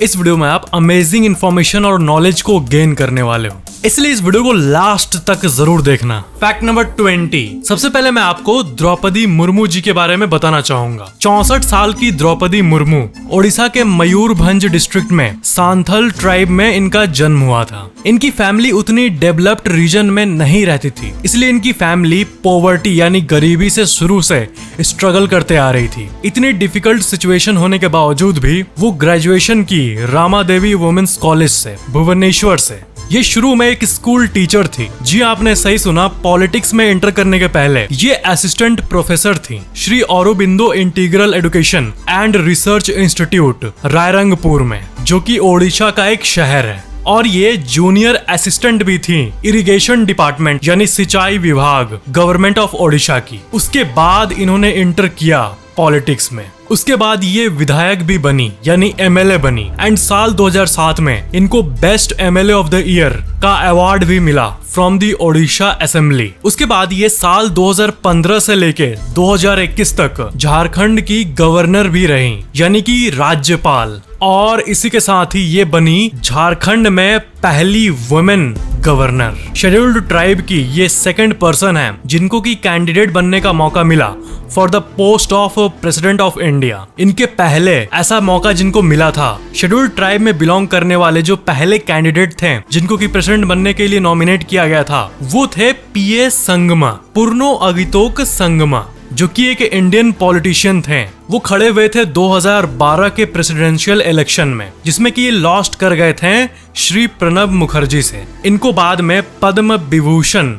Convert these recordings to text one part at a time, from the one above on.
इस वीडियो में आप अमेजिंग इन्फॉर्मेशन और नॉलेज को गेन करने वाले हो, इसलिए इस वीडियो को लास्ट तक जरूर देखना। Fact number 20। सबसे पहले मैं आपको द्रौपदी मुर्मू जी के बारे में बताना चाहूंगा। 64 साल की द्रौपदी मुर्मू ओडिशा के मयूरभंज डिस्ट्रिक्ट में सांथल ट्राइब में इनका जन्म हुआ था। इनकी फैमिली उतनी डेवलप्ड रीजन में नहीं रहती थी, इसलिए इनकी फैमिली पॉवर्टी यानी गरीबी से शुरू से स्ट्रगल करते आ रही थी। इतनी डिफिकल्ट सिचुएशन होने के बावजूद भी वो ग्रेजुएशन की रामा देवी वुमेन्स कॉलेज से भुवनेश्वर से। ये शुरू में एक स्कूल टीचर थी। जी आपने सही सुना, पॉलिटिक्स में एंटर करने के पहले ये असिस्टेंट प्रोफेसर थी Shri Aurobindo integral education and research institute Rairangpur में, जो कि ओडिशा का एक शहर है। और ये जूनियर असिस्टेंट भी थी इरिगेशन डिपार्टमेंट यानी सिंचाई विभाग गवर्नमेंट ऑफ ओडिशा की। उसके बाद इन्होंने एंटर किया पॉलिटिक्स में। उसके बाद ये विधायक भी बनी यानी एमएलए बनी एंड साल 2007 में इनको best MLA of the year का अवार्ड भी मिला फ्रॉम दी ओडिशा असेंबली। उसके बाद ये साल 2015 से लेके 2021 तक झारखंड की गवर्नर भी रही यानी कि राज्यपाल। और इसी के साथ ही ये बनी झारखंड में पहली वुमेन गवर्नर। शेड्यूल्ड ट्राइब की ये सेकंड पर्सन है जिनको की कैंडिडेट बनने का मौका मिला for the post of president of India. इनके पहले ऐसा मौका जिनको मिला था, शेड्यूल्ड ट्राइब में बिलोंग करने वाले जो पहले कैंडिडेट थे जिनको की प्रेसिडेंट बनने के लिए नॉमिनेट किया गया था, वो थे पीए संगमा, पूर्णो अगितोक संगमा, जो कि एक इंडियन पॉलिटिशियन थे। वो खड़े हुए थे 2012 के प्रेसिडेंशियल इलेक्शन में, जिसमें कि ये लॉस्ट कर गए थे श्री प्रणब मुखर्जी से। इनको बाद में पद्म विभूषण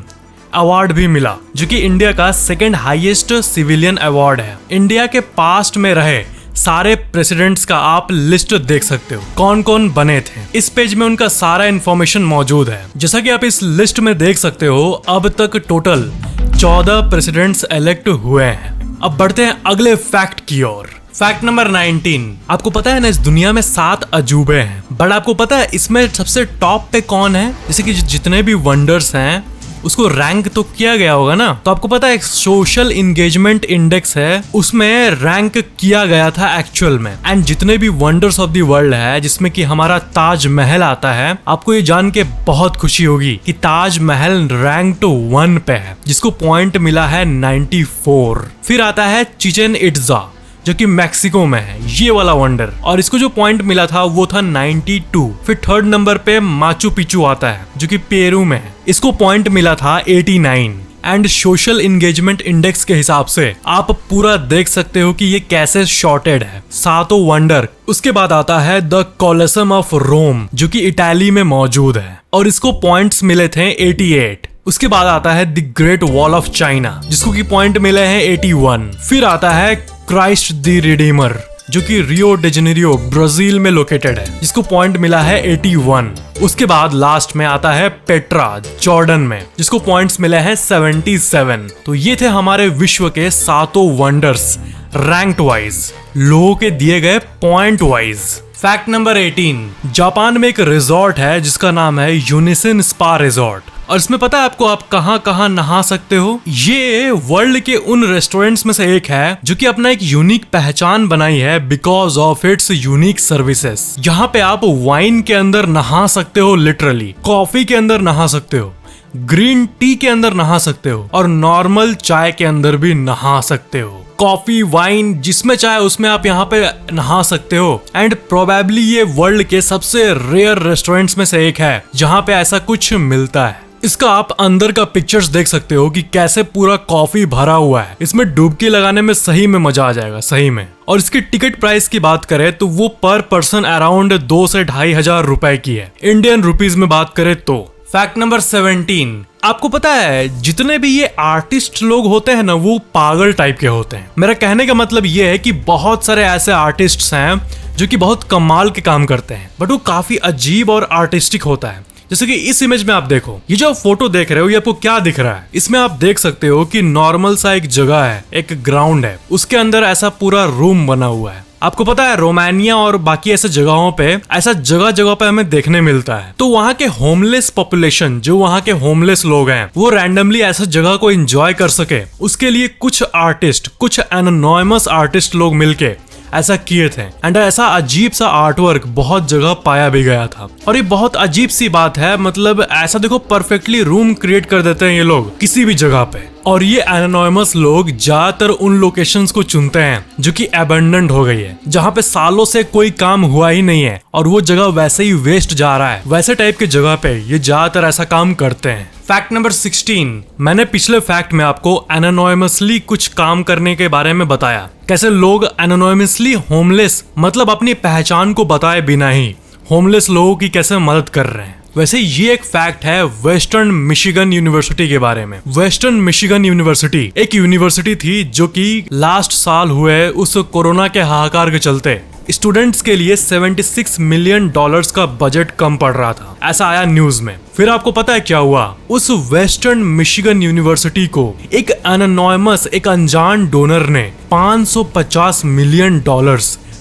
अवार्ड भी मिला, जो कि इंडिया का सेकंड हाईएस्ट सिविलियन अवार्ड है। इंडिया के पास्ट में रहे सारे प्रेसिडेंट्स का आप लिस्ट देख सकते हो, कौन कौन बने थे। इस पेज में उनका सारा इंफॉर्मेशन मौजूद है। जैसा कि आप इस लिस्ट में देख सकते हो, अब तक टोटल 14 प्रेसिडेंट्स इलेक्ट हुए हैं। अब बढ़ते हैं अगले फैक्ट की ओर। Fact number 19। आपको पता है ना, इस दुनिया में 7 अजूबे हैं, बट आपको पता है इसमें सबसे टॉप पे कौन है? जैसे कि जितने भी वंडर्स हैं उसको रैंक तो किया गया होगा ना, तो आपको पता है एक सोशल इंगेजमेंट इंडेक्स है, उसमें रैंक किया गया था एक्चुअल में। एंड जितने भी वंडर्स ऑफ द वर्ल्ड है, जिसमें कि हमारा ताजमहल आता है, आपको ये जान के बहुत खुशी होगी कि ताजमहल रैंक 1 पे है, जिसको पॉइंट मिला है 94। फिर आता है चिचेन इट्जा, जो कि मैक्सिको में है, ये वाला वंडर, और इसको जो पॉइंट मिला था वो था 92। फिर थर्ड नंबर पे माचू पिचू आता है, जो कि पेरू में है, इसको पॉइंट मिला था 89। एंड सोशल इंगेजमेंट इंडेक्स के हिसाब से आप पूरा देख सकते हो कि ये कैसे शॉर्टेड है, 7 वंडर। उसके बाद आता है द कोलोसम ऑफ रोम, जो कि इटाली में मौजूद है, और इसको पॉइंट्स मिले थे 88। उसके बाद आता है the great wall of China, जिसको की पॉइंट मिले हैं 81। फिर आता है क्राइस्ट द रिडीमर, जो कि रियो डे जेनेरियो ब्राजील में लोकेटेड है, जिसको पॉइंट मिला है 81। उसके बाद लास्ट में आता है पेट्रा जॉर्डन में, जिसको पॉइंट्स मिले हैं 77। तो ये थे हमारे विश्व के 7 वंडर्स रैंक्ड वाइज, लोगों के दिए गए point wise. Fact number 18। Japan में एक रिजॉर्ट है जिसका नाम है यूनिसन स्पा रिजॉर्ट, और इसमें पता है आपको आप कहाँ कहाँ नहा सकते हो? ये वर्ल्ड के उन रेस्टोरेंट्स में से एक है जो कि अपना एक यूनिक पहचान बनाई है because of its unique services. यहाँ पे आप वाइन के अंदर नहा सकते हो, लिटरली कॉफी के अंदर नहा सकते हो, ग्रीन टी के अंदर नहा सकते हो, और नॉर्मल चाय के अंदर भी नहा सकते हो। कॉफी वाइन जिसमें चाहे उसमें आप यहाँ पे नहा सकते हो। एंड प्रोबेबली ये वर्ल्ड के सबसे रेयर रेस्टोरेंट्स में से एक है जहाँ पे ऐसा कुछ मिलता है। इसका आप अंदर का पिक्चर्स देख सकते हो कि कैसे पूरा कॉफी भरा हुआ है। इसमें डुबकी लगाने में सही में मजा आ जाएगा, सही में। और इसकी टिकट प्राइस की बात करें तो वो पर पर्सन अराउंड 2 से 2,500 रुपए की है, इंडियन रुपीज में बात करें तो। Fact number 17। आपको पता है जितने भी ये आर्टिस्ट लोग होते हैं ना, वो पागल टाइप के होते हैं। मेरा कहने का मतलब ये है कि बहुत सारे ऐसे आर्टिस्ट्स हैं जो कि बहुत कमाल के काम करते हैं, बट वो काफी अजीब और आर्टिस्टिक होता है। जैसे कि इस इमेज में आप देखो, ये जो फोटो देख रहे हो, ये आपको क्या दिख रहा है? इसमें आप देख सकते हो कि नॉर्मल सा एक जगह है, एक ग्राउंड है, उसके अंदर ऐसा पूरा रूम बना हुआ है। आपको पता है रोमानिया और बाकी ऐसे जगहों पे ऐसा जगह जगह पे हमें देखने मिलता है। तो वहाँ के होमलेस पॉपुलेशन, जो वहाँ के होमलेस लोग हैं, वो रैंडमली ऐसा जगह को एंजॉय कर सके, उसके लिए कुछ आर्टिस्ट, कुछ एनोनिमस आर्टिस्ट लोग मिलके ऐसा किए थे। एंड ऐसा अजीब सा आर्टवर्क बहुत जगह पाया भी गया था। और ये बहुत अजीब सी बात है, मतलब ऐसा देखो परफेक्टली रूम क्रिएट कर देते हैं ये लोग किसी भी जगह पे। और ये एनोनिमस लोग ज्यादातर उन लोकेशंस को चुनते हैं जो कि अबैंडन्ड हो गई है, जहाँ पे सालों से कोई काम हुआ ही नहीं है और वो जगह वैसे ही वेस्ट जा रहा है। वैसे टाइप की जगह पे ये ज्यादातर ऐसा काम करते हैं। फैक्ट नंबर 16, मैंने पिछले फैक्ट में आपको एनोनिमसली कुछ काम करने के बारे में बताया, कैसे लोग एनोनिमसली होमलेस मतलब अपनी पहचान को बताए बिना ही होमलेस लोगों की कैसे मदद कर रहे हैं। वैसे ये एक फैक्ट है वेस्टर्न मिशिगन यूनिवर्सिटी के बारे में। वेस्टर्न मिशिगन यूनिवर्सिटी एक यूनिवर्सिटी थी जो कि लास्ट साल हुए उस कोरोना के हाहाकार के चलते स्टूडेंट्स के लिए $76 मिलियन का बजट कम पड़ रहा था, ऐसा आया न्यूज में। फिर आपको पता है क्या हुआ? उस वेस्टर्न मिशिगन यूनिवर्सिटी को एक एनोनिमस एक अनजान डोनर ने $550 मिलियन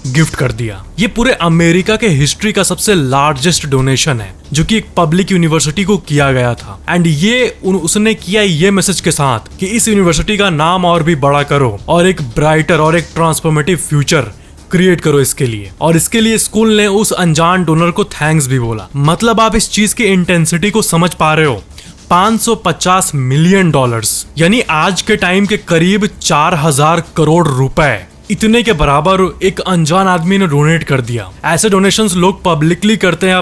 गिफ्ट कर दिया। ये पूरे अमेरिका के हिस्ट्री का सबसे लार्जेस्ट डोनेशन है जो कि एक पब्लिक यूनिवर्सिटी को किया गया था। एंड ये उसने किया ये मैसेज के साथ कि इस यूनिवर्सिटी का नाम और भी बड़ा करो और एक ब्राइटर और एक ट्रांसफॉर्मेटिव फ्यूचर क्रिएट करो इसके लिए। और इसके लिए स्कूल ने उस अनजान डोनर को थैंक्स भी बोला। मतलब आप इस चीज की इंटेंसिटी को समझ पा रहे हो। $550 मिलियन यानी आज के टाइम के करीब 4000 करोड़ रुपए, इतने के बराबर एक अनजान आदमी ने डोनेट कर दिया। ऐसे डोनेशंस लोग पब्लिकली करते हैं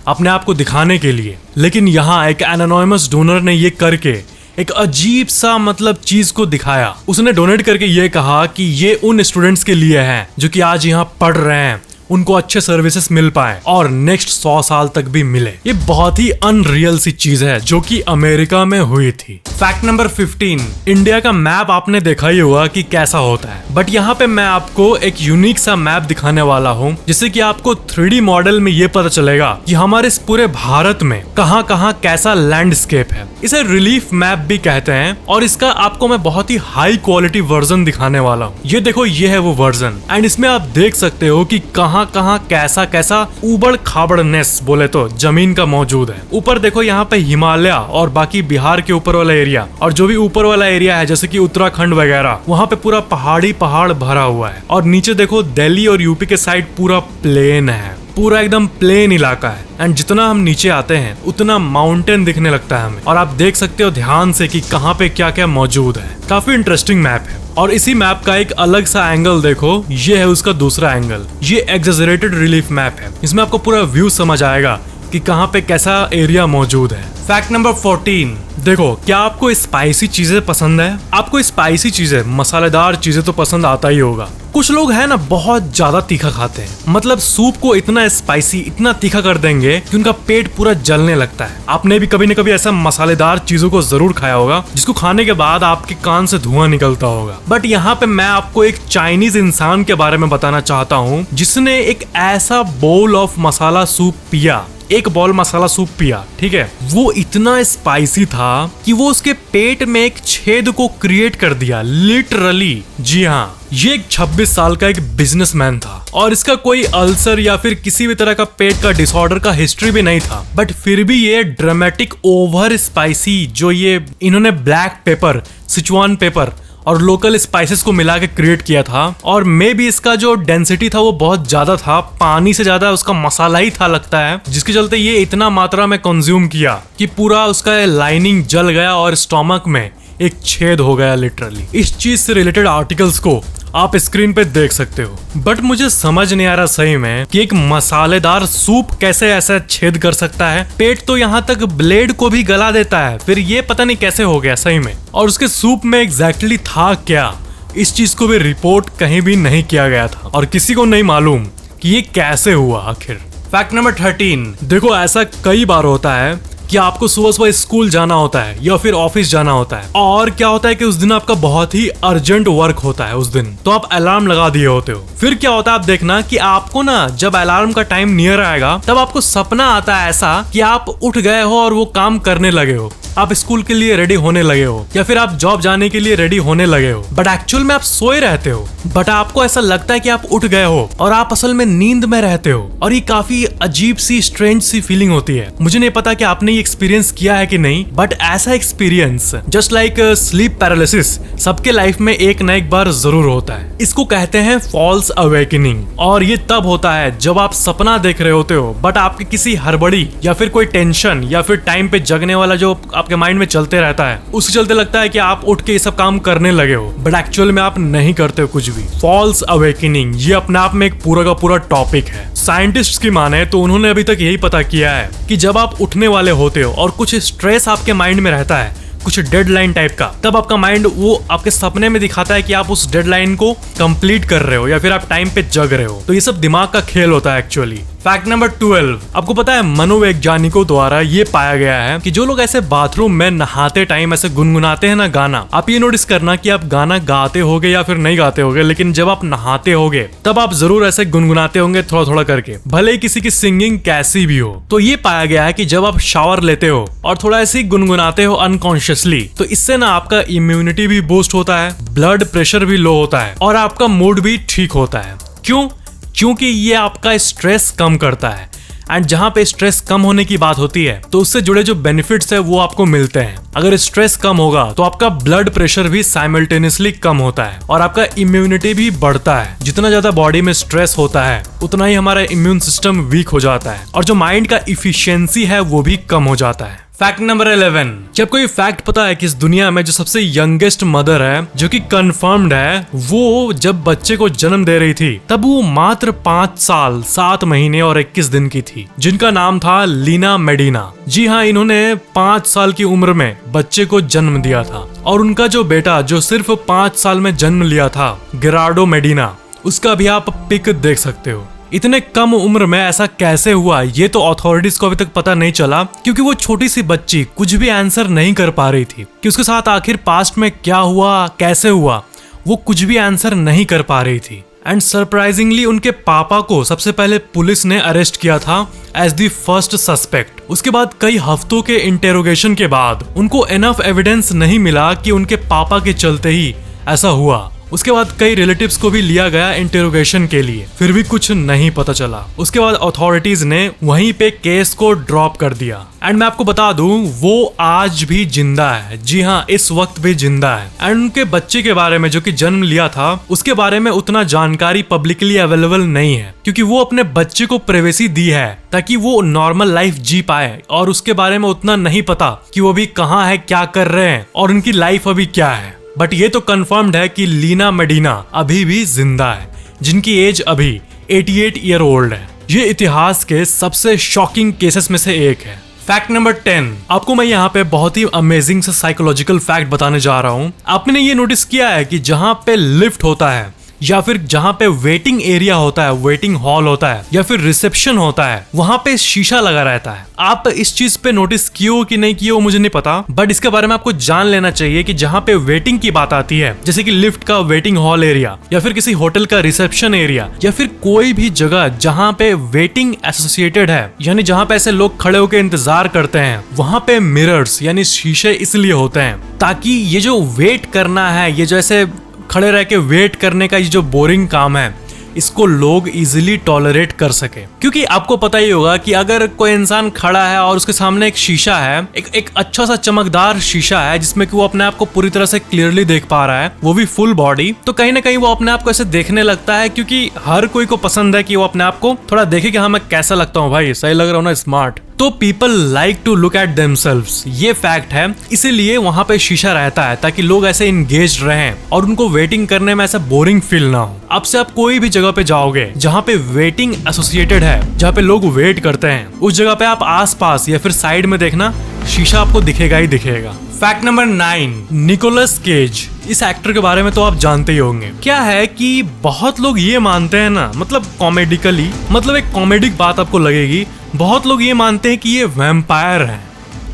अपने आप को दिखाने के लिए, लेकिन यहाँ एक एनोनिमस डोनर ने ये करके एक अजीब सा मतलब चीज को दिखाया। उसने डोनेट करके ये कहा कि ये उन स्टूडेंट्स के लिए है जो कि आज यहाँ पढ़ रहे हैं, उनको अच्छे सर्विसेज मिल पाए और नेक्स्ट 100 साल तक भी मिले। ये बहुत ही अनरियल सी चीज है जो कि अमेरिका में हुई थी। फैक्ट नंबर 15, इंडिया का मैप आपने देखा ही होगा कि कैसा होता है, बट यहाँ पे मैं आपको एक यूनिक सा मैप दिखाने वाला हूँ जिससे कि आपको 3D मॉडल में ये पता चलेगा कि हमारे इस पूरे भारत में कहाँ कहाँ कैसा लैंडस्केप है। इसे रिलीफ मैप भी कहते हैं और इसका आपको मैं बहुत ही हाई क्वालिटी वर्जन दिखाने वाला हूँ। ये देखो, ये है वो वर्जन एंड इसमें आप देख सकते हो कि कहाँ कैसा कैसा उबड़ खाबड़नेस बोले तो जमीन का मौजूद है। ऊपर देखो यहाँ पे हिमालय और बाकी बिहार के ऊपर वाला एरिया और जो भी ऊपर वाला एरिया है जैसे कि उत्तराखंड वगैरह, वहाँ पे पूरा पहाड़ भरा हुआ है। और नीचे देखो दिल्ली और यूपी के साइड पूरा प्लेन है, पूरा एकदम प्लेन इलाका है। एंड जितना हम नीचे आते हैं उतना माउंटेन दिखने लगता है हमें। और आप देख सकते हो ध्यान से कि कहाँ पे क्या क्या मौजूद है। काफी इंटरेस्टिंग मैप है। और इसी मैप का एक अलग सा एंगल देखो, ये है उसका दूसरा एंगल। ये एग्जैजरेटेड रिलीफ मैप है। इसमें आपको पूरा व्यू समझ आएगा कि कहाँ पे कैसा एरिया मौजूद है। फैक्ट नंबर 14, देखो, क्या आपको स्पाइसी चीजें पसंद है? आपको स्पाइसी चीजें, मसालेदार चीजें तो पसंद आता ही होगा। कुछ लोग है ना बहुत ज्यादा तीखा खाते हैं, मतलब सूप को इतना स्पाइसी इतना तीखा कर देंगे कि उनका पेट पूरा जलने लगता है। आपने भी कभी न कभी ऐसा मसालेदार चीजों को जरूर खाया होगा जिसको खाने के बाद आपके कान से धुआं निकलता होगा। बट यहाँ पे मैं आपको एक चाइनीज इंसान के बारे में बताना चाहता हूँ जिसने एक ऐसा बोल ऑफ मसाला सूप पिया, एक बॉल मसाला सूप पिया, ठीक है। वो इतना स्पाइसी था कि वो उसके पेट में एक छेद को क्रिएट कर दिया, लिटरली। जी हाँ, ये एक 26 साल का एक बिजनेसमैन था और इसका कोई अल्सर या फिर किसी भी तरह का पेट का डिसऑर्डर का हिस्ट्री भी नहीं था। बट फिर भी ये ड्रामेटिक ओवर स्पाइसी जो ये इन्होंने ब्लैक पेपर, सिचुआन पेपर और लोकल स्पाइसेस को मिला के क्रिएट किया था। और मे भी इसका जो डेंसिटी था वो बहुत ज्यादा था, पानी से ज्यादा उसका मसाला ही था लगता है, जिसके चलते ये इतना मात्रा में कंज्यूम किया कि पूरा उसका लाइनिंग जल गया और स्टोमक में एक छेद हो गया लिटरली। इस चीज से रिलेटेड आर्टिकल्स को आप स्क्रीन पे देख सकते हो। बट मुझे समझ नहीं आ रहा सही में कि एक मसालेदार सूप कैसे ऐसा छेद कर सकता है। पेट तो यहाँ तक ब्लेड को भी गला देता है, फिर ये पता नहीं कैसे हो गया सही में। और उसके सूप में एग्जैक्टली था क्या, इस चीज को भी रिपोर्ट कहीं भी नहीं किया गया था और किसी को नहीं मालूम कि ये कैसे हुआ आखिर। फैक्ट नंबर 13, देखो, ऐसा कई बार होता है कि आपको सुबह सुबह स्कूल जाना होता है या फिर ऑफिस जाना होता है और क्या होता है कि उस दिन आपका बहुत ही अर्जेंट वर्क होता है उस दिन, तो आप अलार्म लगा दिए होते हो। फिर क्या होता है आप देखना कि आपको ना जब अलार्म का टाइम नियर आएगा तब आपको सपना आता है ऐसा कि आप उठ गए हो और वो काम करने लगे हो। आप स्कूल के लिए रेडी होने लगे हो या फिर आप जॉब जाने के लिए रेडी होने लगे हो, बट एक्चुअल में आप सोए रहते हो, बट आपको ऐसा लगता है कि आप उठ गए हो और आप असल में नींद में रहते हो। और ये काफी अजीब सी स्ट्रेंज सी फीलिंग होती है। मुझे नहीं पता कि आपने ये एक्सपीरियंस किया है कि नहीं, बट ऐसा experience just like sleep paralysis सबके लाइफ में एक ना एक बार जरूर होता है। इसको कहते हैं फॉल्स अवेकनिंग, और ये तब होता है जब आप सपना देख रहे होते हो बट आपके किसी हड़बड़ी या फिर कोई टेंशन या फिर टाइम पे जगने वाला जो आपके माइंड में चलते रहता है, उससे चलते लगता है कि आप उठ के ये सब काम करने लगे हो, बट एक्चुअल में आप नहीं करते हो कुछ भी। फॉल्स अवेकनिंग ये अपने आप में एक पूरा का पूरा टॉपिक है। साइंटिस्ट की माने तो उन्होंने अभी तक यही पता किया है कि जब आप उठने वाले होते हो और कुछ स्ट्रेस आपके माइंड में रहता है, कुछ डेडलाइन टाइप का, तब आपका माइंड वो आपके सपने में दिखाता है कि आप उस डेडलाइन को कंप्लीट कर रहे हो या फिर आप टाइम पे जग रहे हो। तो ये सब दिमाग का खेल होता है एक्चुअली। फैक्ट नंबर 12, आपको पता है मनोवैज्ञानिकों द्वारा ये पाया गया है कि जो लोग ऐसे बाथरूम में नहाते टाइम ऐसे गुनगुनाते हैं ना गाना, आप ये नोटिस करना कि आप गाना गाते होगे या फिर नहीं गाते होगे, लेकिन जब आप नहाते होगे तब आप जरूर ऐसे गुनगुनाते होंगे थोड़ा थोड़ा करके, भले ही किसी की सिंगिंग कैसी भी हो। तो ये पाया गया है कि जब आप शावर लेते हो और थोड़ा ऐसे गुनगुनाते हो अनकॉन्शियसली, तो इससे ना आपका इम्यूनिटी भी बूस्ट होता है, ब्लड प्रेशर भी लो होता है और आपका मूड भी ठीक होता है। क्यों? क्योंकि ये आपका स्ट्रेस कम करता है, एंड जहां पे स्ट्रेस कम होने की बात होती है तो उससे जुड़े जो बेनिफिट्स है वो आपको मिलते हैं। अगर स्ट्रेस कम होगा तो आपका ब्लड प्रेशर भी साइमल्टेनियसली कम होता है और आपका इम्यूनिटी भी बढ़ता है। जितना ज्यादा बॉडी में स्ट्रेस होता है उतना ही हमारा इम्यून सिस्टम वीक हो जाता है और जो माइंड का इफिशियंसी है वो भी कम हो जाता है। फैक्ट नंबर 11, जब कोई फैक्ट पता है कि इस दुनिया में जो सबसे यंगेस्ट मदर है जो कि कंफर्म्ड है, वो जब बच्चे को जन्म दे रही थी तब वो मात्र 5 साल 7 महीने और 21 दिन की थी, जिनका नाम था लीना मेडिना। जी हाँ, इन्होंने 5 साल की उम्र में बच्चे को जन्म दिया था और उनका जो बेटा जो सिर्फ 5 साल में जन्म लिया था, गेरार्डो मेडिना, उसका भी आप पिक देख सकते हो। इतने कम उम्र में ऐसा कैसे हुआ ये तो अथॉरिटीज को अभी तक पता नहीं चला, क्योंकि वो छोटी सी बच्ची कुछ भी आंसर नहीं कर पा रही थी कि उसके साथ आखिर पास्ट में क्या हुआ, कैसे हुआ, वो कुछ भी आंसर नहीं कर पा रही थी। एंड सरप्राइजिंगली उनके पापा को सबसे पहले पुलिस ने अरेस्ट किया था एज द फर्स्ट सस्पेक्ट। उसके बाद कई हफ्तों के इंटेरोगेशन के बाद उनको एनफ एविडेंस नहीं मिला कि उनके पापा के चलते ही ऐसा हुआ। उसके बाद कई रिलेटिव्स को भी लिया गया इंटेरोगेशन के लिए, फिर भी कुछ नहीं पता चला। उसके बाद अथॉरिटीज ने वहीं पे केस को ड्रॉप कर दिया। एंड मैं आपको बता दूं वो आज भी जिंदा है। जी हाँ, इस वक्त भी जिंदा है। एंड उनके बच्चे के बारे में जो कि जन्म लिया था उसके बारे में उतना जानकारी पब्लिकली अवेलेबल नहीं है, क्योंकि वो अपने बच्चे को प्राइवेसी दी है ताकि वो नॉर्मल लाइफ जी पाए, और उसके बारे में उतना नहीं पता कि वो अभी कहाँ है, क्या कर रहे हैं और उनकी लाइफ अभी क्या है। बट ये तो कंफर्म्ड है कि लीना मेडिना अभी भी जिंदा है, जिनकी एज अभी 88 ईयर ओल्ड है। ये इतिहास के सबसे शॉकिंग केसेस में से एक है। फैक्ट नंबर 10, आपको मैं यहाँ पे बहुत ही अमेजिंग से साइकोलॉजिकल फैक्ट बताने जा रहा हूँ। आपने ये नोटिस किया है कि जहाँ पे लिफ्ट होता है या फिर जहाँ पे वेटिंग एरिया होता है, वेटिंग हॉल होता है या फिर रिसेप्शन होता है, वहाँ पे शीशा लगा रहता है। आप इस चीज पे नोटिस किए कि नहीं किए मुझे नहीं पता, बट इसके बारे में आपको जान लेना चाहिए कि जहाँ पे वेटिंग की बात आती है, जैसे कि लिफ्ट का वेटिंग हॉल एरिया या फिर किसी होटल का रिसेप्शन एरिया या फिर कोई भी जगह जहाँ पे वेटिंग एसोसिएटेड है, यानी जहाँ पे ऐसे लोग खड़े होकर इंतजार करते हैं, वहाँ पे मिरर्स यानी शीशे इसलिए होते हैं ताकि ये जो वेट करना है, ये जो ऐसे खड़े रह के वेट करने का ये जो बोरिंग काम है, इसको लोग इजीली टॉलरेट कर सके। क्योंकि आपको पता ही होगा कि अगर कोई इंसान खड़ा है और उसके सामने एक शीशा है, एक अच्छा सा चमकदार शीशा है जिसमें कि वो अपने आप को पूरी तरह से क्लियरली देख पा रहा है, वो भी फुल बॉडी, तो कहीं ना कहीं वो अपने आप को ऐसे देखने लगता है, क्योंकि हर कोई को पसंद है कि वो अपने आप को थोड़ा देखे कि हाँ मैं कैसा लगता हूँ, भाई सही लग रहा हूँ ना, स्मार्ट। तो people like to look at themselves, ये फैक्ट है, इसीलिए वहां पे शीशा रहता है ताकि लोग ऐसे इंगेज रहें और उनको वेटिंग करने में ऐसा बोरिंग फील ना हो। अब से आप कोई भी जगह पे जाओगे जहाँ पे वेटिंग एसोसिएटेड है, जहाँ पे लोग वेट करते हैं, उस जगह पे आप आसपास या फिर साइड में देखना, शीशा आपको दिखेगा ही दिखेगा। Fact number 9, Nicolas Cage. इस एक्टर के बारे में तो आप जानते ही होंगे। क्या है कि बहुत लोग ये मानते हैं ना, मतलब कॉमेडिकली, मतलब एक कॉमेडिक बात आपको लगेगी, बहुत लोग ये मानते हैं कि ये वैम्पायर है।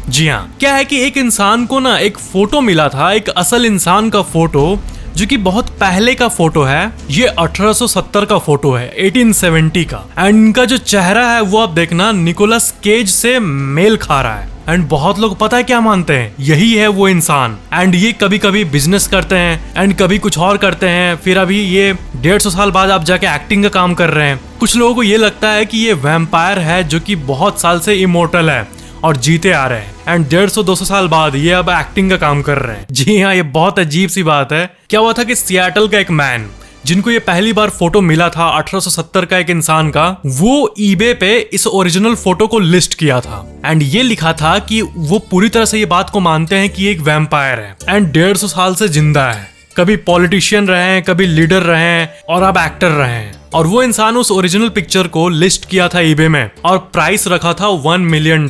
जी हाँ, क्या है कि एक इंसान को ना एक फोटो मिला था, एक असल इंसान का फोटो, जो कि बहुत पहले का फोटो है। ये 1870 का फोटो है, 1870 का। एंड इनका जो चेहरा है वो आप देखना निकोलस केज से मेल खा रहा है। एंड बहुत लोग पता है क्या मानते हैं, यही है वो इंसान। एंड ये कभी कभी बिजनेस करते हैं एंड कभी कुछ और करते हैं, फिर अभी ये 150 साल बाद आप जाके एक्टिंग का काम कर रहे हैं। कुछ लोगों को ये लगता है कि ये वैम्पायर है जो कि बहुत साल से इमोर्टल है और जीते आ रहे हैं, एंड 150-200 साल बाद ये अब एक्टिंग का काम कर रहे हैं। जी हाँ, ये बहुत अजीब सी बात है। क्या हुआ था कि सियाटल का एक मैन, जिनको ये पहली बार फोटो मिला था 1870 का एक इंसान का, वो ईबे पे इस ओरिजिनल फोटो को लिस्ट किया था एंड ये लिखा था कि वो पूरी तरह से ये बात को मानते हैं कि एक वैम्पायर है एंड 150 साल से जिंदा है। कभी पॉलिटिशियन रहे हैं, कभी लीडर रहे हैं और अब एक्टर रहे हैं। और वो इंसान उस ओरिजिनल पिक्चर को लिस्ट किया था ईबे में और प्राइस रखा था $1 मिलियन।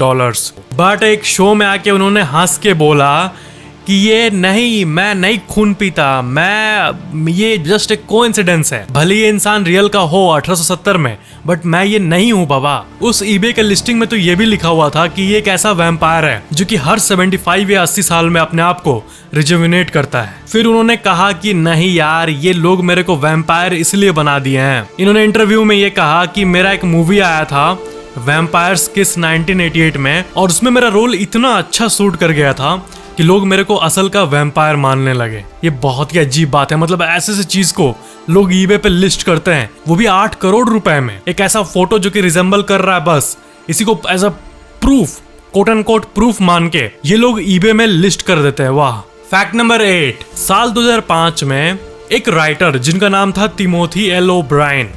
बट एक शो में आके उन्होंने हंस के बोला कि ये नहीं, मैं नहीं खून पीता, ये जस्ट एक कोइंसिडेंस है। भले ये इंसान रियल का हो 1870 में, बट मैं ये नहीं हूँ बाबा। उस ईबे के लिस्टिंग में तो ये भी लिखा हुआ था कि ये एक ऐसा वैम्पायर है जो कि हर 75 या 80 साल में अपने आप को रिजुविनेट करता है। फिर उन्होंने कहा कि नहीं यार, ये लोग मेरे को वैम्पायर इसलिए बना दिए हैं। इन्होंने इंटरव्यू में ये कहा कि मेरा एक मूवी आया था वैम्पायर्स किस 1988 में, और उसमें मेरा रोल इतना अच्छा सूट कर गया था कि लोग मेरे को असल का वैम्पायर मानने लगे। ये बहुत ही अजीब बात है। मतलब ऐसे चीज को लोग ईबे पे लिस्ट करते हैं, वो भी 8 करोड़ रुपए में। एक ऐसा फोटो जो कि रिजेंबल कर रहा है, बस इसी को as a proof, quote and quote proof मान के ये लोग ईबे में लिस्ट कर देते हैं। वाह। फैक्ट नंबर 8, साल 2005 में एक राइटर जिनका नाम था तिमोथी एल ओब्रायन,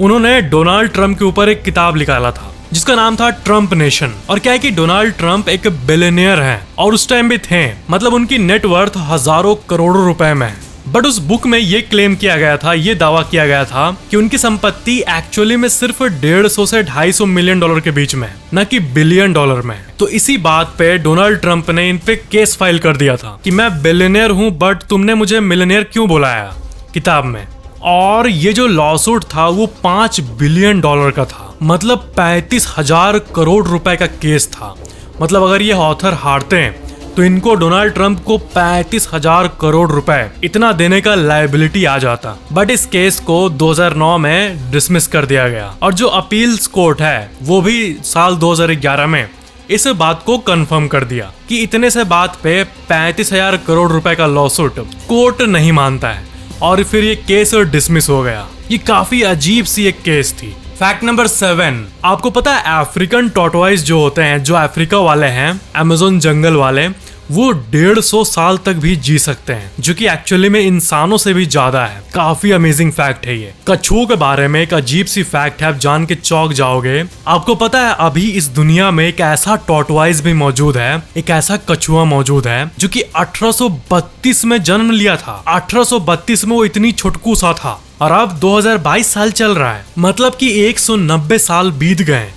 उन्होंने डोनाल्ड ट्रंप के ऊपर एक किताब निकाला था जिसका नाम था ट्रंप नेशन। और क्या है कि डोनाल्ड ट्रंप एक बिलियनियर हैं और उस टाइम भी थे, मतलब उनकी नेटवर्थ हजारों करोड़ों रुपए में। बट उस बुक में ये क्लेम किया गया था, ये दावा किया गया था कि उनकी संपत्ति एक्चुअली में सिर्फ 150 से 250 मिलियन डॉलर के बीच में, न कि बिलियन डॉलर में। तो इसी बात पे डोनाल्ड ट्रंप ने इन पे केस फाइल कर दिया था कि मैं बिलियनियर हूँ, बट तुमने मुझे मिलियनियर क्यों बुलाया किताब में। और ये जो लॉसूट था वो $5 बिलियन का था, मतलब 35,000 करोड़ रुपए का केस था। मतलब अगर ये ऑथर हारते हैं तो इनको डोनाल्ड ट्रंप को 35,000 करोड़ रुपए इतना देने का लायबिलिटी आ जाता। बट इस केस को 2009 में डिसमिस कर दिया गया और जो अपील्स कोर्ट है वो भी साल 2011 में इस बात को कंफर्म कर दिया कि इतने से बात पे 35,000 करोड़ रुपए का लॉसूट कोर्ट नहीं मानता है, और फिर ये केस डिसमिस हो गया। ये काफी अजीब सी एक केस थी। फैक्ट नंबर 7, आपको पता है अफ्रीकन टॉर्टोइज जो होते हैं, जो अफ्रीका वाले हैं, अमेज़न जंगल वाले, वो 150 साल तक भी जी सकते हैं, जो कि एक्चुअली में इंसानों से भी ज्यादा है। काफी अमेजिंग फैक्ट है ये। कछुओं के बारे में एक अजीब सी फैक्ट है, आप जान के चौंक जाओगे। आपको पता है अभी इस दुनिया में एक ऐसा टॉर्टोइज भी मौजूद है, एक ऐसा कछुआ मौजूद है जो कि 1832 में जन्म लिया था। 1832 में वो इतनी छुटकू सा था और अब 2022 साल चल रहा है, मतलब कि 190 साल बीत गए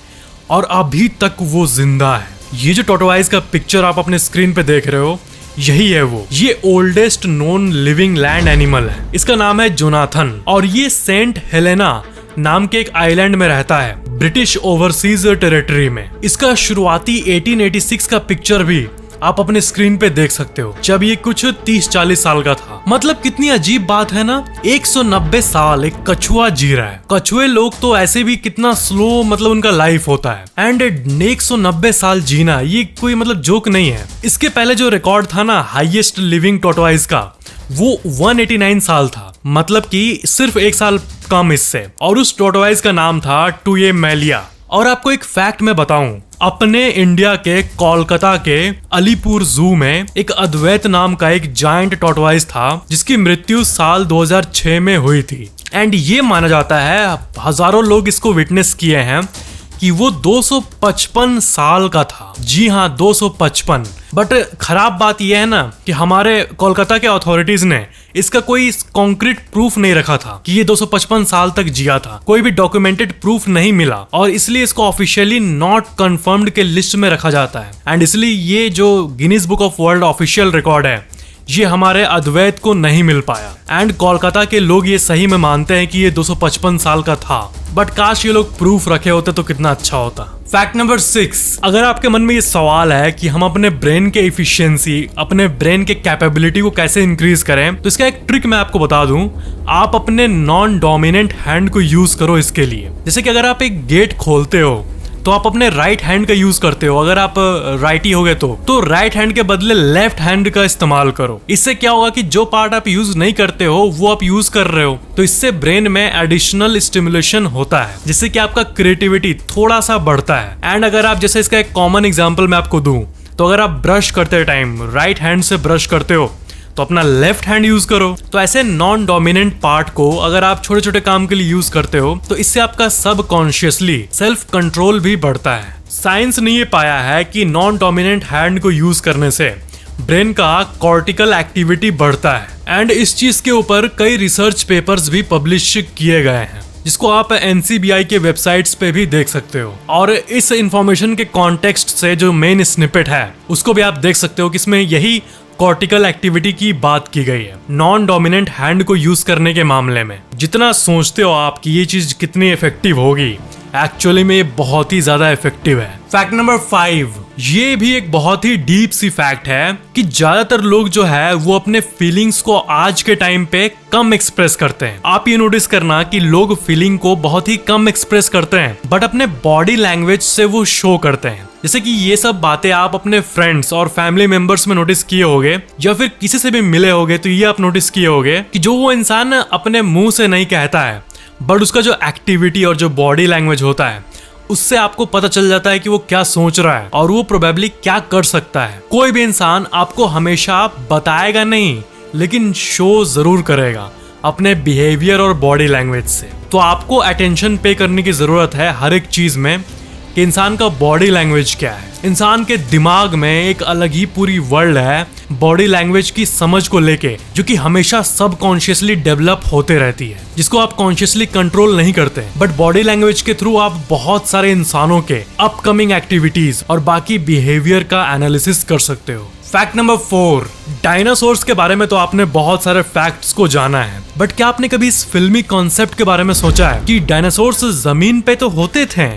और अभी तक वो जिंदा है। ये जो टॉर्टोइज का पिक्चर आप अपने स्क्रीन पे देख रहे हो, यही है वो। ये oldest known living land animal है। इसका नाम है जोनाथन और ये सेंट हेलेना नाम के एक आइलैंड में रहता है, ब्रिटिश ओवरसीज टेरिटरी में। इसका शुरुआती 1886 का पिक्चर भी आप अपने स्क्रीन पे देख सकते हो, जब ये कुछ 30-40 साल का था। मतलब कितनी अजीब बात है ना, 190 साल एक कछुआ जी रहा है। कछुए लोग तो ऐसे भी कितना स्लो मतलब उनका लाइफ होता है, एंड 190 साल जीना ये कोई मतलब जोक नहीं है। इसके पहले जो रिकॉर्ड था ना हाईएस्ट लिविंग टॉर्टोइज का, वो 189 साल था, मतलब कि सिर्फ 1 साल कम इससे। और उस टॉर्टोइज का नाम था टुये मैलिया। और आपको एक फैक्ट मैं बताऊं, अपने इंडिया के कोलकाता के अलीपुर जू में एक अद्वैत नाम का एक जायंट टॉर्टोइज था जिसकी मृत्यु साल 2006 में हुई थी। एंड ये माना जाता है, हजारों लोग इसको विटनेस किए हैं कि वो 255 साल का था। जी हाँ, 255। बट खराब बात यह है ना कि हमारे कोलकाता के अथॉरिटीज ने इसका कोई कॉन्क्रीट प्रूफ नहीं रखा था कि ये 255 साल तक जिया था। कोई भी डॉक्यूमेंटेड प्रूफ नहीं मिला और इसलिए इसको ऑफिशियली नॉट कंफर्म्ड के लिस्ट में रखा जाता है। एंड इसलिए ये जो Guinness book of world official record है, ये हमारे अद्वैत को नहीं मिल पाया। एंड कोलकाता के लोग ये सही में मानते हैं कि ये 255 साल का था, बट काश ये लोग प्रूफ रखे होते तो कितना अच्छा होता। फैक्ट नंबर 6, अगर आपके मन में ये सवाल है कि हम अपने ब्रेन के इफिशियंसी, अपने ब्रेन के कैपेबिलिटी को कैसे इंक्रीज करें, तो इसका एक ट्रिक मैं आपको बता दूं। आप अपने नॉन डोमिनेंट हैंड को यूज करो इसके लिए। जैसे कि अगर आप एक गेट खोलते हो तो आप अपने राइट हैंड का यूज करते हो, अगर आप राइटी हो गए तो राइट हैंड के बदले लेफ्ट हैंड का इस्तेमाल करो। इससे क्या होगा कि जो पार्ट आप यूज नहीं करते हो वो आप यूज कर रहे हो, तो इससे ब्रेन में एडिशनल स्टिमुलेशन होता है, जिससे कि आपका क्रिएटिविटी थोड़ा सा बढ़ता है। एंड अगर आप जैसे इसका एक कॉमन एग्जांपल मैं आपको दूं, तो अगर आप ब्रश करते टाइम राइट हैंड से ब्रश करते हो तो अपना लेफ्ट हैंड यूज करो। तो ऐसे नॉन डोमिनेंट पार्ट को अगर आप छोटे छोटे काम के लिए यूज करते हो तो इससे आपका सबकॉन्शियसली सेल्फ कंट्रोल भी बढ़ता है। साइंस ने ये पाया है कि नॉन डोमिनेंट हैंड को यूज करने से ब्रेन का कॉर्टिकल एक्टिविटी बढ़ता है। एंड इस चीज के ऊपर कई रिसर्च पेपर्स भी पब्लिश किए गए हैं, जिसको आप NCBI के वेबसाइट्स पे भी देख सकते हो। और इस इंफॉर्मेशन के कॉन्टेक्स्ट से जो मेन स्निपेट है उसको भी आप देख सकते हो कि इसमें यही कॉर्टिकल एक्टिविटी की बात की गई है नॉन डोमिनेंट हैंड को यूज करने के मामले में। जितना सोचते हो आप कि ये चीज कितनी इफेक्टिव होगी, एक्चुअली में ये बहुत ही ज्यादा इफेक्टिव है। फैक्ट नंबर 5, ये भी एक बहुत ही डीप सी फैक्ट है कि ज्यादातर लोग जो है वो अपने फीलिंग्स को आज के टाइम पे कम एक्सप्रेस करते हैं। आप ये नोटिस करना कि लोग फीलिंग को बहुत ही कम एक्सप्रेस करते हैं, बट अपने बॉडी लैंग्वेज से वो शो करते हैं। जैसे कि ये सब बातें आप अपने फ्रेंड्स और फैमिली मेंबर्स में नोटिस किए होंगे, या फिर किसी से भी मिले होंगे तो ये आप नोटिस किए होंगे कि जो वो इंसान अपने मुंह से नहीं कहता है, बट उसका जो एक्टिविटी और जो बॉडी लैंग्वेज होता है उससे आपको पता चल जाता है कि वो क्या सोच रहा है और वो प्रोबेबली क्या कर सकता है। कोई भी इंसान आपको हमेशा बताएगा नहीं, लेकिन शो जरूर करेगा अपने बिहेवियर और बॉडी लैंग्वेज से। तो आपको अटेंशन पे करने की जरूरत है हर एक चीज में कि इंसान का बॉडी लैंग्वेज क्या है। इंसान के दिमाग में एक अलग ही पूरी वर्ल्ड है बॉडी लैंग्वेज की समझ को लेके, जो कि हमेशा सबकॉन्शियसली डेवलप होते रहती है, जिसको आप कॉन्शियसली कंट्रोल नहीं करते, बट बॉडी लैंग्वेज के थ्रू आप बहुत सारे इंसानों के अपकमिंग एक्टिविटीज और बाकी बिहेवियर का एनालिसिस कर सकते हो। फैक्ट नंबर 4, डायनासोर्स के बारे में तो आपने बहुत सारे फैक्ट्स को जाना है, बट क्या आपने कभी इस फिल्मी कॉन्सेप्ट के बारे में सोचा है कि डायनासोर्स जमीन पे तो होते थे,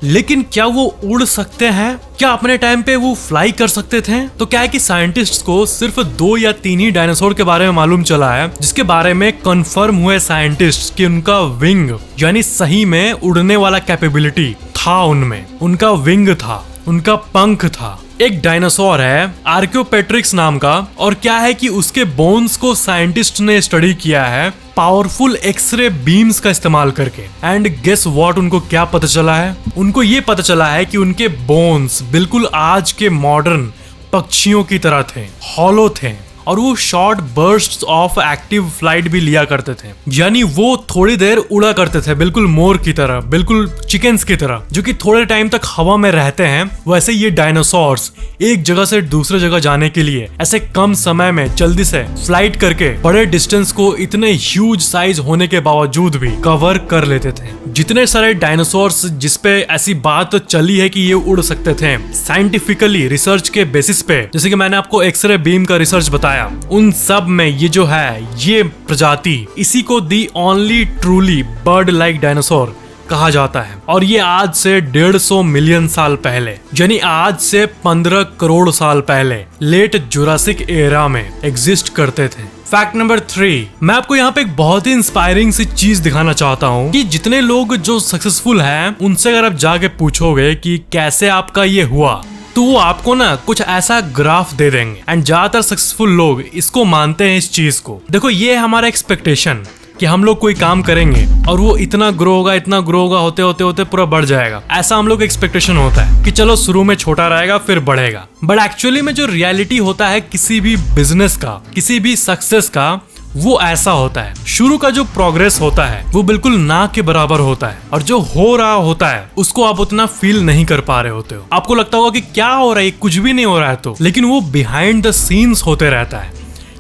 लेकिन क्या वो उड़ सकते हैं? क्या अपने टाइम पे वो फ्लाई कर सकते थे? तो क्या है कि साइंटिस्ट्स को सिर्फ 2 या 3 ही डायनासोर के बारे में मालूम चला है, जिसके बारे में कंफर्म हुए साइंटिस्ट्स कि उनका विंग यानी सही में उड़ने वाला कैपेबिलिटी था उनमें, उनका विंग था, उनका पंख था। एक डायनासोर है आर्कियोपेट्रिक्स नाम का, और क्या है कि उसके बोन्स को साइंटिस्ट ने स्टडी किया है पावरफुल एक्सरे बीम्स का इस्तेमाल करके। एंड गेस व्हाट, उनको क्या पता चला है? उनको ये पता चला है कि उनके बोन्स बिल्कुल आज के मॉडर्न पक्षियों की तरह थे, हॉलो थे, और वो short bursts of active flight भी लिया करते थे, यानी वो थोड़ी देर उड़ा करते थे, बिल्कुल मोर की तरह, बिल्कुल चिकन्स की तरह, जो कि थोड़े टाइम तक हवा में रहते हैं। वैसे ये डायनासोर्स एक जगह से दूसरे जगह जाने के लिए ऐसे कम समय में जल्दी से फ्लाइट करके बड़े डिस्टेंस को इतने ह्यूज साइज होने के बावजूद भी कवर कर लेते थे। जितने सारे डायनासोर्स जिसपे ऐसी बात चली है कि ये उड़ सकते थे, साइंटिफिकली रिसर्च के बेसिस पे, जैसे कि मैंने आपको एक्सरे बीम का रिसर्च बताया, उन सब में ये जो है ये प्रजाति, इसी को the only truly bird like dinosaur कहा जाता है। और ये आज से 150 मिलियन साल पहले, यानी आज से 15 करोड़ साल पहले लेट जुरासिक एरा में एग्जिस्ट करते थे। फैक्ट नंबर 3, मैं आपको यहाँ पे एक बहुत ही इंस्पायरिंग सी चीज दिखाना चाहता हूँ कि जितने लोग जो सक्सेसफुल हैं उनसे अगर आप जाके पूछोगे कि कैसे आपका ये हुआ, तो वो आपको ना कुछ ऐसा ग्राफ दे देंगे। एंड ज्यादातर सक्सेसफुल लोग इसको मानते हैं इस चीज को। देखो, ये हमारा एक्सपेक्टेशन कि हम लोग कोई काम करेंगे और वो इतना ग्रो होगा, इतना ग्रो होगा, होते होते होते पूरा बढ़ जाएगा, ऐसा हम लोग एक्सपेक्टेशन होता है कि चलो शुरू में छोटा रहेगा फिर बढ़ेगा। बट एक्चुअली में जो रियलिटी होता है किसी भी बिजनेस का, किसी भी सक्सेस का, वो ऐसा होता है। शुरू का जो प्रोग्रेस होता है वो बिल्कुल ना के बराबर होता है, और जो हो रहा होता है उसको आप उतना फील नहीं कर पा रहे होते हो। आपको लगता होगा कि क्या हो रहा है, कुछ भी नहीं हो रहा है, तो लेकिन वो बिहाइंड द सीन्स होते रहता है।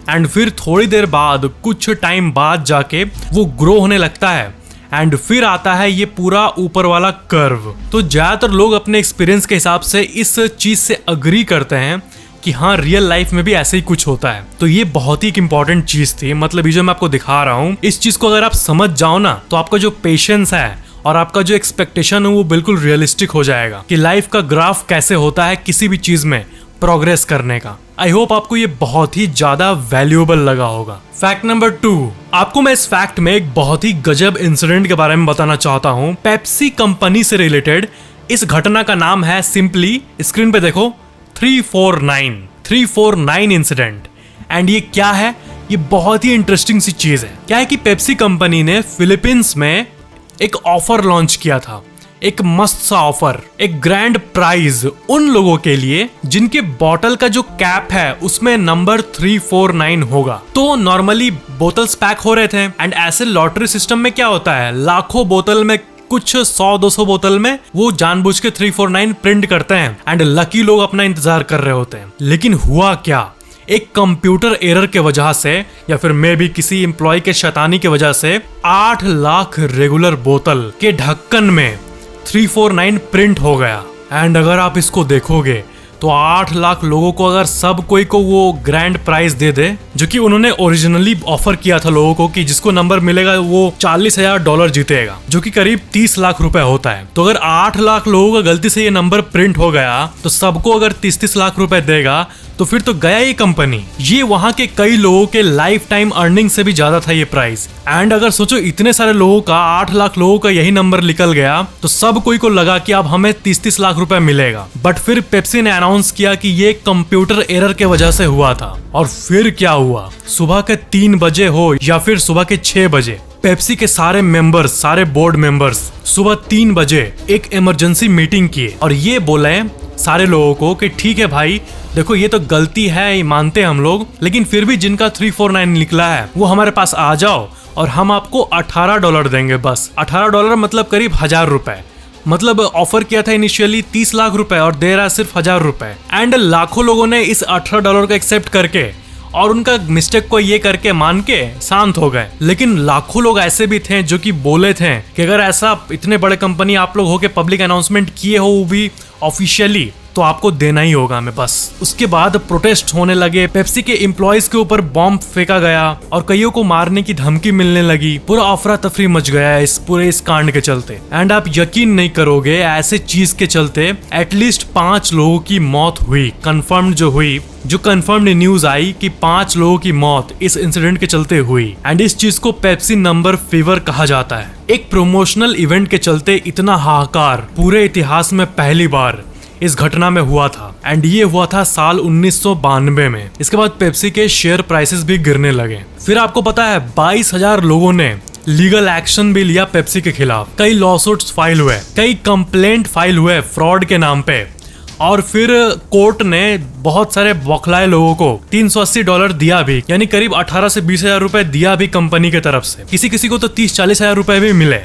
एंड फिर थोड़ी देर बाद, कुछ टाइम बाद जाके वो ग्रो होने लगता है, एंड फिर आता है ये पूरा ऊपर वाला कर्व। तो ज्यादातर लोग अपने एक्सपीरियंस के हिसाब से इस चीज से अग्री करते हैं कि हाँ, रियल लाइफ में भी ऐसे ही कुछ होता है। तो ये बहुत ही इंपॉर्टेंट चीज थी, मतलब ये जो मैं आपको दिखा रहा हूँ, इस चीज को अगर आप समझ जाओ ना, तो आपका जो पेशेंस है और आपका जो एक्सपेक्टेशन है वो बिल्कुल रियलिस्टिक हो जाएगा कि लाइफ का ग्राफ कैसे होता है किसी भी चीज में प्रोग्रेस करने का। आई होप आपको ये बहुत ही ज्यादा वैल्यूएबल लगा होगा। फैक्ट नंबर 2, आपको मैं इस फैक्ट में एक बहुत ही गजब इंसिडेंट के बारे में बताना चाहता हूँ। पेप्सी कंपनी से रिलेटेड इस घटना का नाम है सिंपली, स्क्रीन पे देखो, 349 इंसिडेंट। एंड ये क्या है? ये बहुत ही इंटरेस्टिंग सी चीज है। क्या है कि पेप्सी कंपनी ने फिलीपींस में एक ऑफर लॉन्च किया था, एक मस्त सा ऑफर, एक ग्रैंड प्राइज उन लोगों के लिए जिनके बॉटल का जो कैप है उसमें नंबर 349 होगा। तो नॉर्मली बोतल्स पैक हो रहे थे एंड ऐसे लॉटरी सिस्टम में क्या होता है, लाखों बोतल में कुछ 100-200 बोतल में वो जानबूझ के 349 प्रिंट करते हैं एंड लकी लोग अपना इंतजार कर रहे होते हैं। लेकिन हुआ क्या, एक कंप्यूटर एरर के वजह से या फिर मे भी किसी एम्प्लॉय के शैतानी की वजह से 8 लाख रेगुलर बोतल के ढक्कन में 349 प्रिंट हो गया। एंड अगर आप इसको देखोगे तो 8 लाख लोगों को अगर सब कोई को वो ग्रैंड प्राइज दे दे, जो कि उन्होंने ओरिजिनली ऑफर किया था लोगों को कि जिसको नंबर मिलेगा वो $40,000 जीतेगा, जो कि करीब 30 लाख रुपए होता है। तो अगर 8 लाख लोगों का गलती से ये नंबर प्रिंट हो गया तो सबको अगर 30-30 लाख रुपए देगा तो फिर तो गया ये कंपनी। ये वहां के कई लोगों के लाइफ टाइम अर्निंग से भी ज्यादा था ये प्राइस। एंड अगर सोचो इतने सारे लोगों का, 8 लाख लोगों का यही नंबर निकल गया तो सब कोई को लगा कि अब हमें 30-30 लाख रुपए मिलेगा। बट फिर पेप्सी ने अनाउंस किया कि ये कंप्यूटर एरर के वजह से हुआ था। और फिर क्या हुआ, सुबह के 3 बजे हो या फिर सुबह के 6 बजे, पेप्सी के सारे मेंबर्स, सारे बोर्ड मेंबर्स सुबह 3 बजे एक इमरजेंसी मीटिंग किए और ये बोले सारे लोगों को कि ठीक है भाई, देखो ये तो गलती है, ये मानते हैं हम लोग, लेकिन फिर भी जिनका 349 निकला है वो हमारे पास आ जाओ और हम आपको $18 देंगे। बस $18 मतलब करीब 1000 रुपए। मतलब ऑफर किया था इनिशियली 30 लाख रुपए और दे रहा है सिर्फ 1000 रुपए। एंड लाखों लोगों ने इस $18 को एक्सेप्ट करके और उनका मिस्टेक को ये करके मान के शांत हो गए। लेकिन लाखों लोग ऐसे भी थे जो कि बोले थे कि अगर ऐसा इतने बड़े कंपनी आप लोग हो के पब्लिक अनाउंसमेंट किए हो वो भी ऑफिशियली, तो आपको देना ही होगा हमें बस। उसके बाद प्रोटेस्ट होने लगे, पेप्सी के एम्प्लॉयज के ऊपर बॉम्ब फेंका गया और कईयों को मारने की धमकी मिलने लगी। पूरा अफरा तफरी मच गया इस पूरे कांड के चलते। एंड आप यकीन नहीं करोगे, ऐसे चीज के चलते एटलीस्ट 5 लोगों की मौत हुई, कंफर्म्ड जो कंफर्म्ड न्यूज आई कि 5 लोगों की मौत इस इंसिडेंट के चलते हुई। एंड इस चीज को पेप्सी नंबर फीवर कहा जाता है। एक प्रमोशनल इवेंट के चलते इतना हाहाकार पूरे इतिहास में पहली बार इस घटना में हुआ था। एंड ये हुआ था साल 1992 में। इसके बाद पेप्सी के शेयर प्राइसेस भी गिरने लगे। फिर आपको पता है 22,000 लोगों ने लीगल एक्शन भी लिया पेप्सी के खिलाफ। कई लॉसूट्स फाइल हुए, कई कंप्लेंट फाइल हुए फ्रॉड के नाम पे। और फिर कोर्ट ने बहुत सारे बौखलाए लोगों को $380 दिया भी, यानी करीब 18 से 20,000 रुपए दिया भी कंपनी की तरफ से। किसी किसी को तो 30-40 हजार रुपए भी मिले,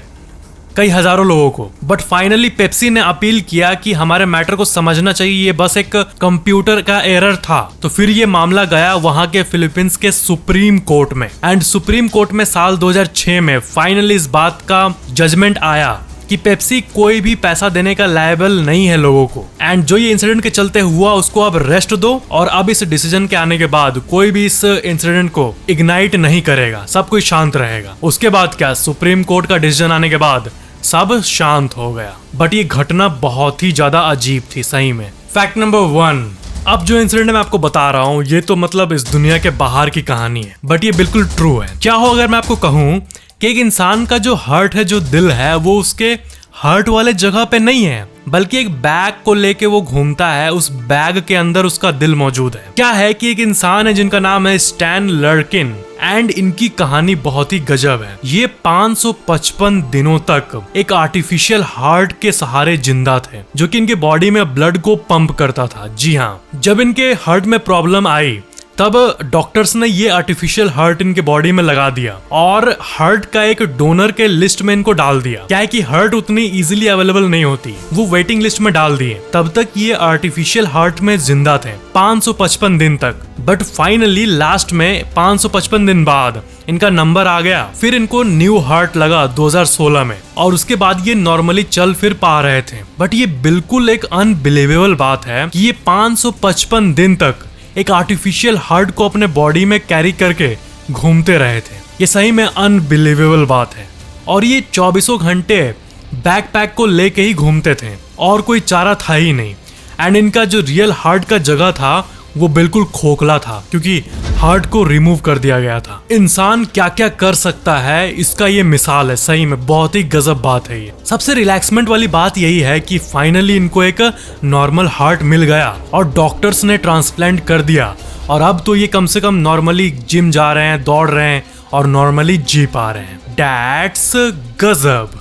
कई हजारों लोगों को। बट फाइनली पेप्सी ने अपील किया कि हमारे मैटर को समझना चाहिए, ये बस एक कंप्यूटर का एरर था। तो फिर ये मामला गया वहां के फिलीपींस के सुप्रीम कोर्ट में। एंड सुप्रीम कोर्ट में साल 2006 में फाइनली इस बात का जजमेंट आया कि पेप्सी कोई भी पैसा देने का लायबल नहीं है लोगों को। एंड जो ये इंसिडेंट के चलते हुआ उसको अब रेस्ट दो और अब इस डिसीजन के आने के बाद कोई भी इस इंसिडेंट को इग्नाइट नहीं करेगा, सब कोई शांत रहेगा। उसके बाद क्या, सुप्रीम कोर्ट का डिसीजन आने के बाद सब शांत हो गया। बट ये घटना बहुत ही ज्यादा अजीब थी सही में। फैक्ट नंबर 1, अब जो इंसिडेंट मैं आपको बता रहा हूँ ये तो मतलब इस दुनिया के बाहर की कहानी है, बट ये बिल्कुल ट्रू है। क्या हो अगर मैं आपको कहूँ कि एक इंसान का जो हार्ट है, जो दिल है, वो उसके हार्ट वाले जगह पे नहीं है, बल्कि एक बैग को लेके वो घूमता है, उस बैग के अंदर उसका दिल मौजूद है। क्या है कि एक इंसान है जिनका नाम है स्टैन लर्किन। एंड इनकी कहानी बहुत ही गजब है। ये 555 दिनों तक एक आर्टिफिशियल हार्ट के सहारे जिंदा थे, जो कि इनके बॉडी में ब्लड को पंप करता था। जी हाँ, जब इनके हार्ट में प्रॉब्लम आई तब डॉक्टर्स ने ये आर्टिफिशियल हार्ट इनके बॉडी में लगा दिया और हार्ट का एक डोनर के लिस्ट में इनको डाल दिया। क्या है कि हार्ट उतनी इजीली अवेलेबल नहीं होती, वो वेटिंग लिस्ट में डाल दिए। तब तक ये आर्टिफिशियल हार्ट में जिंदा थे 555 दिन तक। बट फाइनली लास्ट में 555 दिन बाद इनका नंबर आ गया। फिर इनको न्यू हार्ट लगा 2016 में और उसके बाद ये नॉर्मली चल फिर पा रहे थे। बट ये बिल्कुल एक अनबिलीवेबल बात है कि ये 555 दिन तक एक आर्टिफिशियल हार्ट को अपने बॉडी में कैरी करके घूमते रहे थे। ये सही में अनबिलीवेबल बात है। और ये 24 घंटे बैकपैक को लेके ही घूमते थे और कोई चारा था ही नहीं। एंड इनका जो रियल हार्ट का जगह था वो बिल्कुल खोखला था क्योंकि हार्ट को रिमूव कर दिया गया था। इंसान क्या क्या कर सकता है इसका ये मिसाल है, सही में बहुत ही गजब बात है ये। सबसे रिलैक्समेंट वाली बात यही है कि फाइनली इनको एक नॉर्मल हार्ट मिल गया और डॉक्टर्स ने ट्रांसप्लांट कर दिया और अब तो ये कम से कम नॉर्मली जिम जा रहे हैं, दौड़ रहे हैं और नॉर्मली जी पा रहे हैं। दैट्स गजब।